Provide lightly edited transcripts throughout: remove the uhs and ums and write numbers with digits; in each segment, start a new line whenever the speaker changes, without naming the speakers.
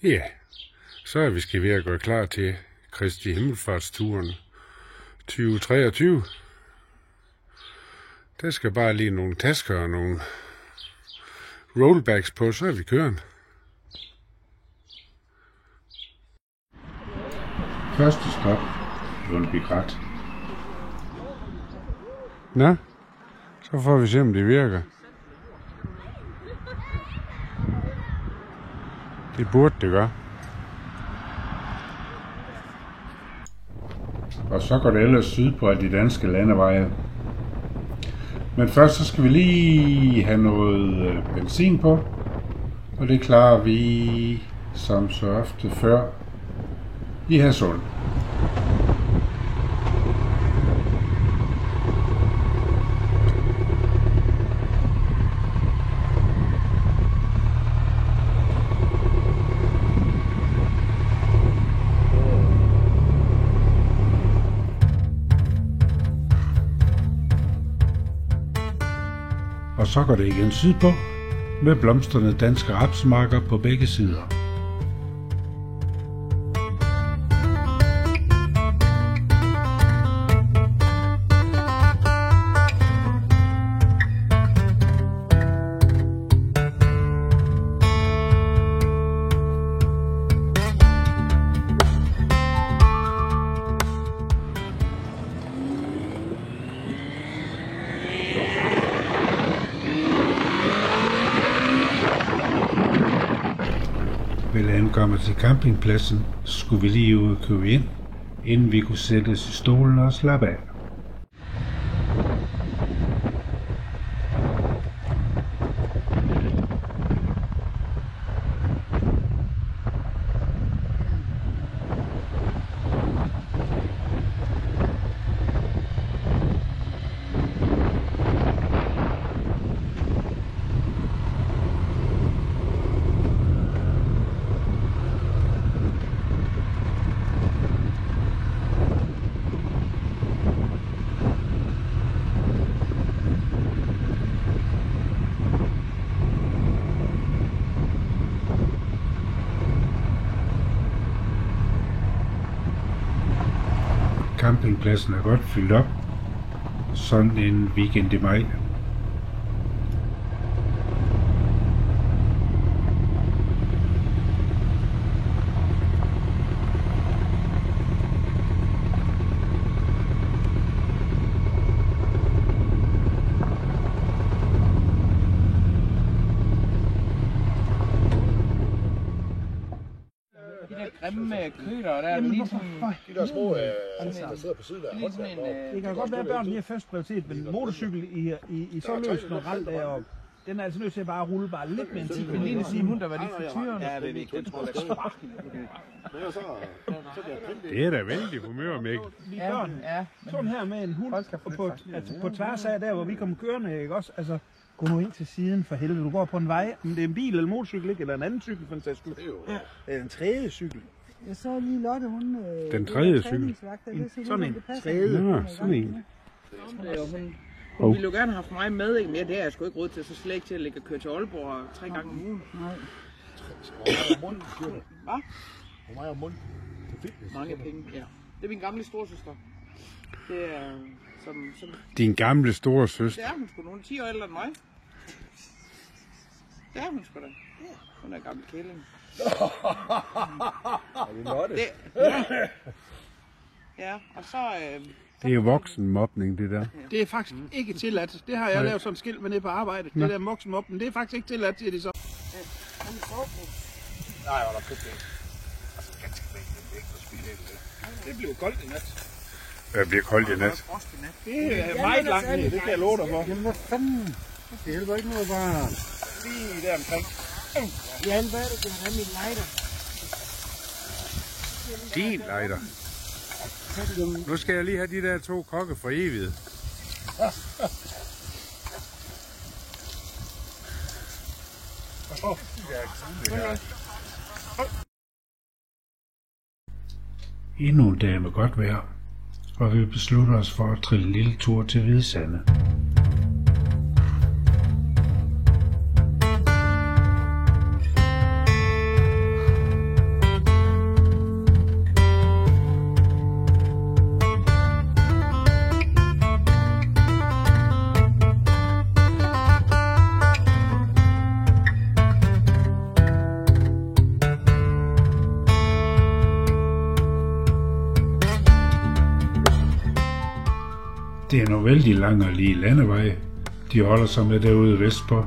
Ja, så er vi skal ved at gå klar til Kristi Himmelfartsturen 2023. Der skal bare lige nogle tasker og nogle rollbacks på, så er vi kørende. Første stop, Lundby Krat. Nå, så får vi se, om det virker. Det burde det gøre. Og så går det ellers sydpå af de danske landeveje. Men først så skal vi lige have noget benzin på. Og det klarer vi som så ofte før i Hadsund. Og så går det igen sydpå med blomstrende danske rapsmarker på begge sider. Ved at ankomme til campingpladsen, skulle vi lige ud og købe ind, inden vi kunne sættes i stolen og slappe af. Campingpladsen er godt fyldt op, sådan en weekend i maj.
Grimme køler der, lige sådan...
De der små, der sidder på siden der.
Det kan godt være, at børn lige har først prioritet, men motorcykel i så løs noget rald deroppe, den er altså nødt til at bare rulle bare lidt med en tid.
Men lige nu siger hun, der var lige frityren. Ja, det er ikke. Jeg tror, det er
Det er da vældig humør, Mikkel.
Vi børn, sådan her med en hund, og på tværs af der, hvor vi kommer kørende, ikke også? Altså, gå nu ind til siden for helvede. Du går på en vej, om det er en bil eller motorcykel, ikke? Eller en anden cykel for en sags skyld. Eller en tredje cykel.
Jeg så lige Lotte, hun...
Den tredje cykel.
Sådan en tredje.
Ja, sådan en.
Hun ville jo gerne have haft mig med, ikke? Men det er jeg sgu ikke råd til, så slet ikke til at ligge og køre til Aalborg 3 gange om ugen.
Nej.
Hvad?
Hvor meget om munden?
Mange penge, ja. Det er min gamle storesøster. Det er som...
Din gamle store søster.
Det er hun sgu. Hun er 10 år ældre end mig. Det er hun sgu da. Hun er gammel kælling. Ja, og så...
Det er jo voksenmobning, det der.
Det er faktisk ikke tilladt. Det har jeg lavet sådan et skilt med nede på arbejde. Det der voksenmobning, det er faktisk ikke tilladt, siger de så.
Nej, hvor er der fedt det. Altså, ganske mængde, det er ikke noget spil.
Det bliver koldt i nat.
Det bliver koldt i nat.
Det er meget langt ned, det kan jeg love dig for.
Jamen, hvad fanden? Det hjælper ikke noget bare...
Lige der omkring.
Jan, hvad er det, der er min lighter?
Din lighter. Nu skal jeg lige have de der 2 kokke for evigt. Endnu en dag med godt vejr, og vi beslutter os for at trille en lille tur til Hvidsande. Det er nogle vældig lange og lige landeveje, de holder sig med derude vestpå.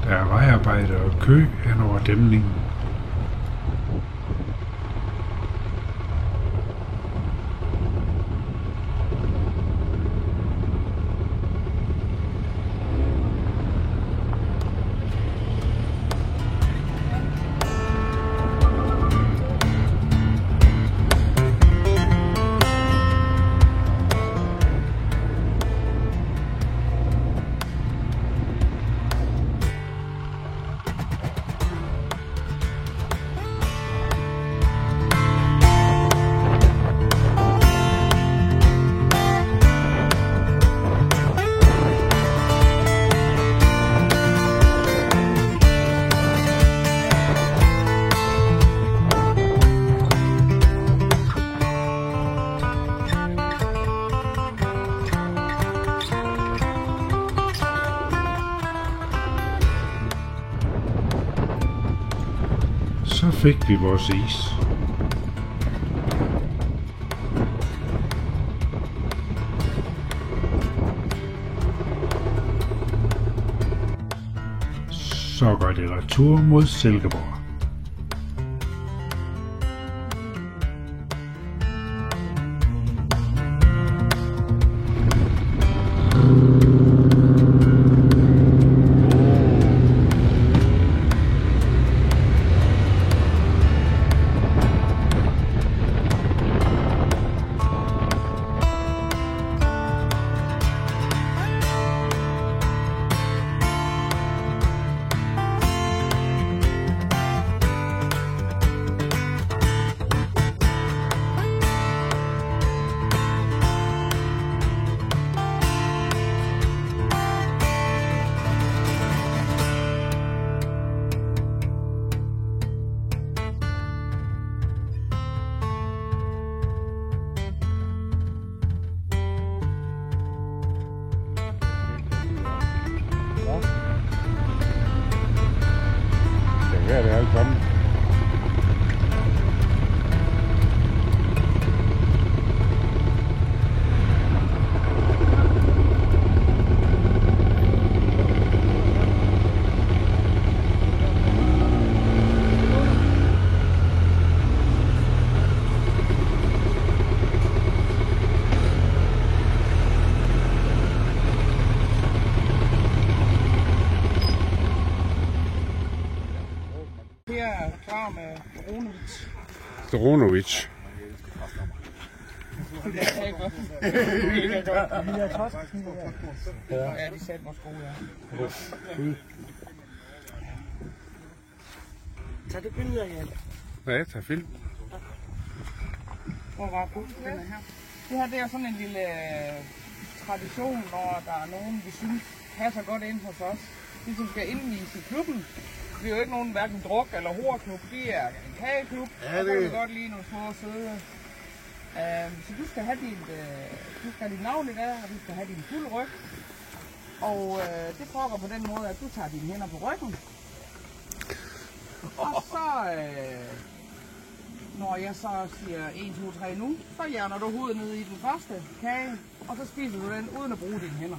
Der er vejarbejde og kø hen over dæmningen. Så fik vi vores is. Så går det retur mod Silkeborg.
Her er det alt sammen.
Her er klar med Ronovic.
Ronovic.
Det er godt. Ja, de satte mig gode, ja.
Tag det billeder, Jan.
Ja, jeg tager film.
Hvor var den her? Det her det er sådan en lille tradition, når der er nogen, vi synes passer godt ind hos os. De som skal indvise i klubben. Vi er jo ikke nogen hverken druk eller horklub, de er en kageklub, ja, og så vil vi godt lide nogle små søde. Så du skal have dit navn i dag, og du skal have din fulde ryg. Og det foregår på den måde, at du tager dine hænder på ryggen. Og så, når jeg så siger 1, 2, 3 nu, så hjerner du hovedet ned i den første kage, og så spiser du den uden at bruge dine hænder.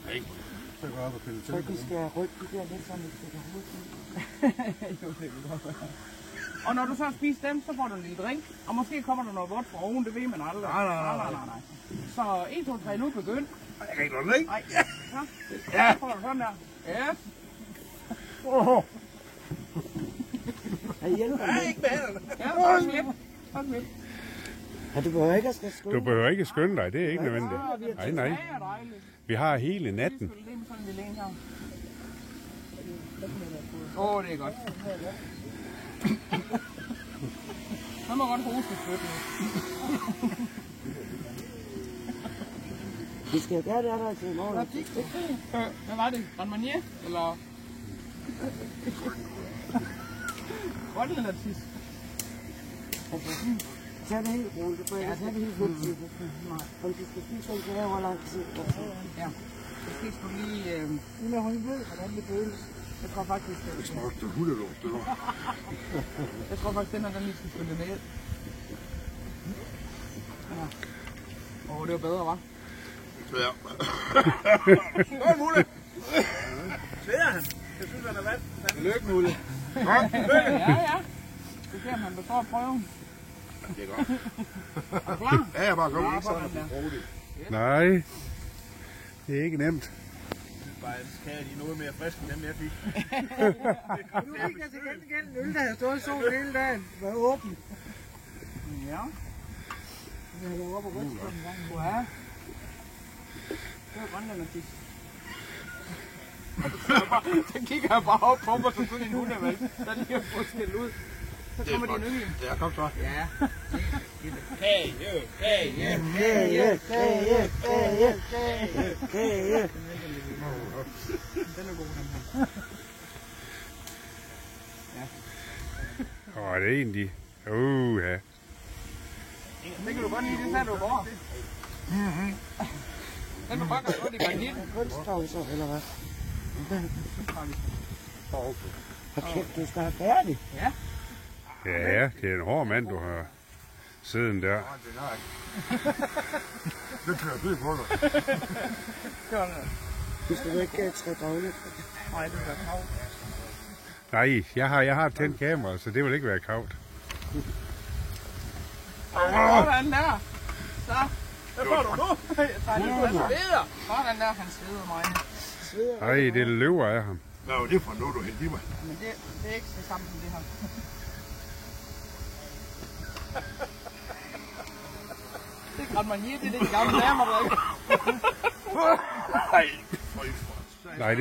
Nej. Så går jeg op og pille til.
Så de skal rykke de der lidt sådan, at de skal hovedet.
Jo, det kan godt være. Og når du så har spist dem, så får du en lille drink. Og måske kommer der noget vådt fra oven, det ved man aldrig. Nej. Så 1, 2, 3 nu begynd.
Jeg kan ikke nå den, ikke?
Nej, så. Ja. Så får du sådan der. Ja.
Jeg hjælper
Nej, ikke med hænderne.
Ja, så slip. Okay.
Ja, du behøver ikke at skal skynde.
Du behøver ikke skynde dig, det er ikke nødvendigt. Nej, nej.
Det er dejligt.
Vi har hele natten.
Det er sådan en lille en her. Åh, det er godt. Han må godt hoste fødderne.
Vi skal gøre det der til i morgen.
Hvad var det? Grand Marnier? Eller? Grønland eller tis?
Så er det helt roligt, for ellers er det helt fuldt. Om du skal spise en kage over lang tid.
Ja. Måske skulle lige...
Når hun ved, hvordan det føles.
Jeg tror faktisk,
Det smagte hundelugt, det var.
jeg tror faktisk, den her, den lige skal følge med. Ja. Det var bedre, hva'?
Ja.
Skål, Mulle! Sveder han? Jeg synes, han er vand. Lykke, Mulle.
Ja. Det ser man består prøven.
Det er godt.
Er du klar?
Ja, jeg bare kom.
Ja, sådan der.
Nej, det er ikke nemt.
Bare skal de noget mere frisk end dem, jeg fik.
Nu fik jeg til gengæld en øl, der har stået i solen hele dagen. Var åben.
Ja.
Jeg har været oppe og ryste på den gang.
Ja. Det var Grønland og tis. Så kigger jeg bare op på mig som sådan en hundevalg, der lige har fået skældt ud. Så kommer de yngling.
Ja, kom så.
Ja.
Kage.
Den er god, den her.
Åh, det er egentlig... Ja.
Det kan du godt lide, det sagde du hvor. Den du bare godt i granitten.
Kunstsovser, eller hvad? Okay, du skal have færdig.
Ja.
Ja, det er en hård mand, du har siden der.
Det kører dyrt på dig.
Sådan.
Du skal ikke træde dagligt.
Nej, det er krav.
Nej, jeg har tændt kamera, så det vil ikke være kravt.
Sådan der. Så.
Hvad får du nu?
Jeg tager lige en sveder. Sådan der, han sveder mig.
Nej, det løber af ham.
Hvad var det for noget, du hældte i mig?
Men det er ikke det samme som det her. Det er Grand Marnier, det er det gamle damer, der ikke.
Nej, for
Nej,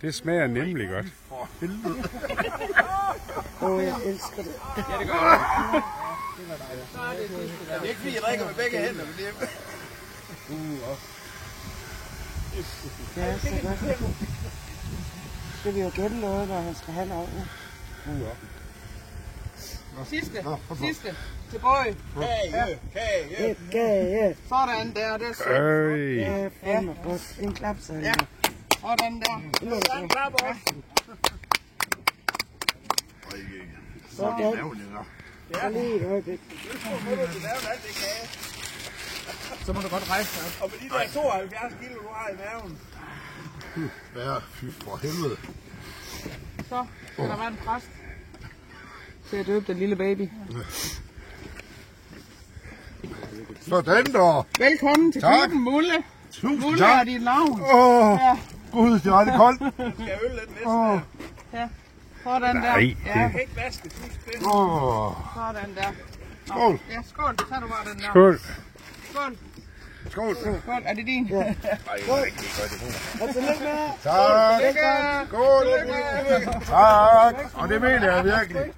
det smager nemlig godt.
for helvede.
Jeg elsker det.
Ja, det gør jeg.
Det er ikke fordi, jeg drikker med begge hænder, men det er...
Ja, så godt. Skal vi jo gætte noget, når han skal have en ordentlig.
Sidste. Tilbage.
Kage.
Sådan der, det er sødt.
Ja, fandme godt. En klap, så
Ja. Sådan der.
En klap også.
Sådan. Så lige et øjeblik.
Så må du godt rejse dig op.
Og med de der 72 kilo, du har i maven.
Ja, fy for helvede.
Så skal der være en præst til at døbe den lille baby.
Sådan da.
Velkommen til
Tak.
klubben, Mulle.
Tusind
Mulle er
tak.
dit navn.
Åh, gud, det er rigtig koldt.
Skal øl lidt næsten.
Ja. Sådan der.
Nej,
Ja,
Jeg kan ikke vaske.
sådan der. Nå,
Skål.
Ja, skål. Så tager du bare den der.
Skål.
Skål.
Skål.
Skål. Er det din?
Ej, det er rigtig godt, det er.
Og tillykke med.
Tak.
Lykke.
Skål. Tak. Og det mener jeg virkelig.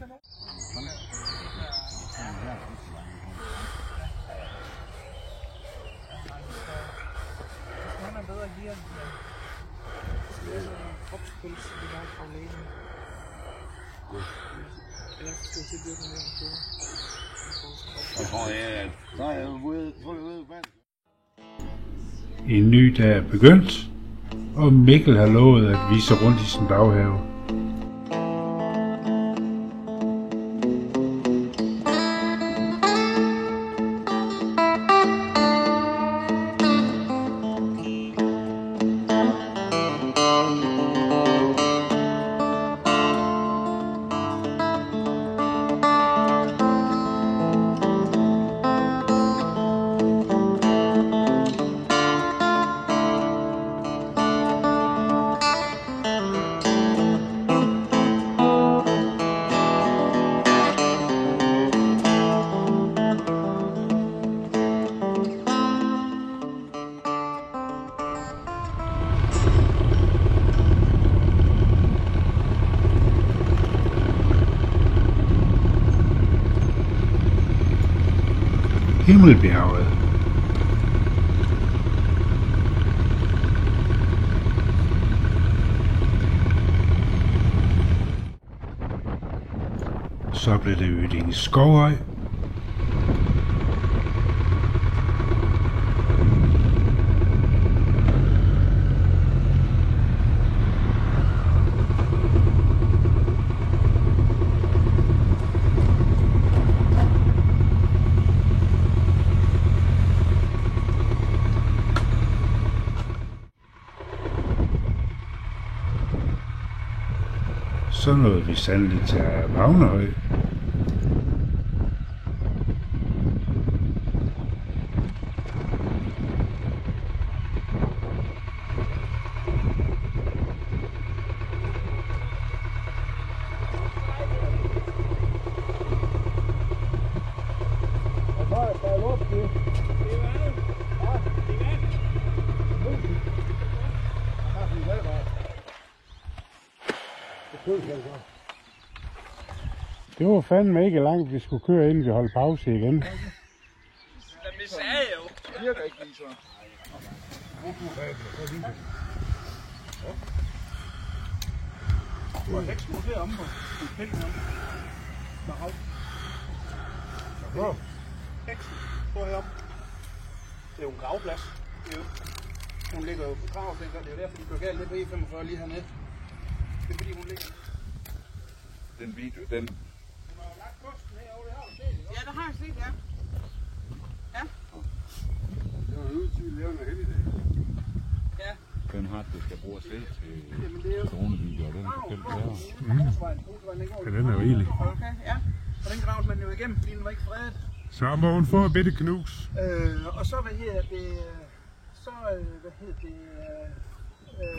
En ny dag er begyndt, og Mikkel har lovet at vise rundt i sin baghave. Himmelbjerget. Så blev det Ødinge Skovhøj. Så nåede vi sandelig til Vagnehøj. Det var fandme ikke langt, vi skulle køre, inden vi holdt pause igen.
Men det sagde jeg jo. Det virker ikke lige så.
Du har ikke skruet derom på pælgen om. Med hav. Heksen. Prøv herom. Det er jo en gravplads. Hun ligger jo på grav, det er jo derfor, de kører galt ned på E45 lige hernede. Det er fordi, hun ligger.
Den video, den...
Ja, det har jeg set, ja. Ja.
Det var nødt til at lave noget heldigdag.
Ja.
Den har, det skal bruges selv til dronevideo, og den er forkert værre.
Ja, den er jo egentlig.
Okay, ja.
Og den graves man jo igennem, fordi den var ikke fredet.
Så må hun få et bitte knus.
Og så,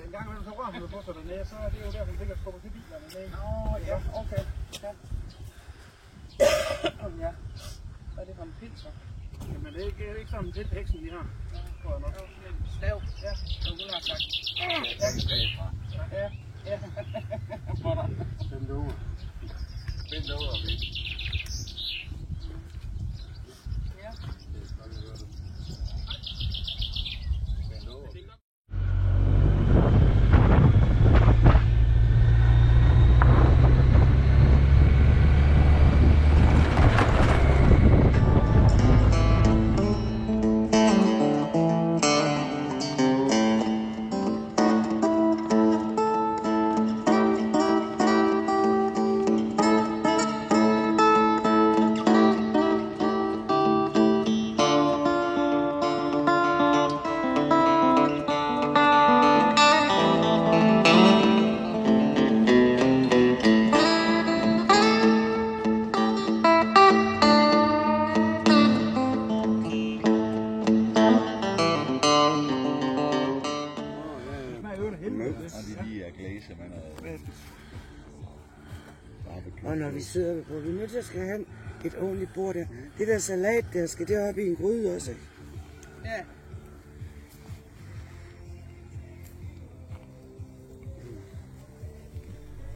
en gang imellem så rører hun på sig dernede, så er det jo der, hun sikkert skubber til bilerne ned.
Ja, okay. Ja. Ja. Hvad er det for en pind, så?
Jamen det er ikke sådan en tæt heksen, vi har. Tror jeg nok.
Slav. Ja, som hun har sagt. Ja. Ja. Hvor der?
Den over.
Vent over, vi.
Ja.
Og når vi sidder på, vi er nødt til at skal have et ordentligt bord der. Det der salat der, skal det op i en gryde også?
Ja.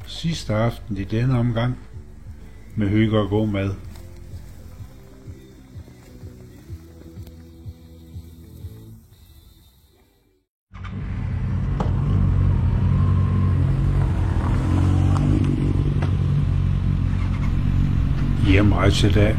Sidste aften i denne omgang med hygge og god mad. Hjemrejse i dag.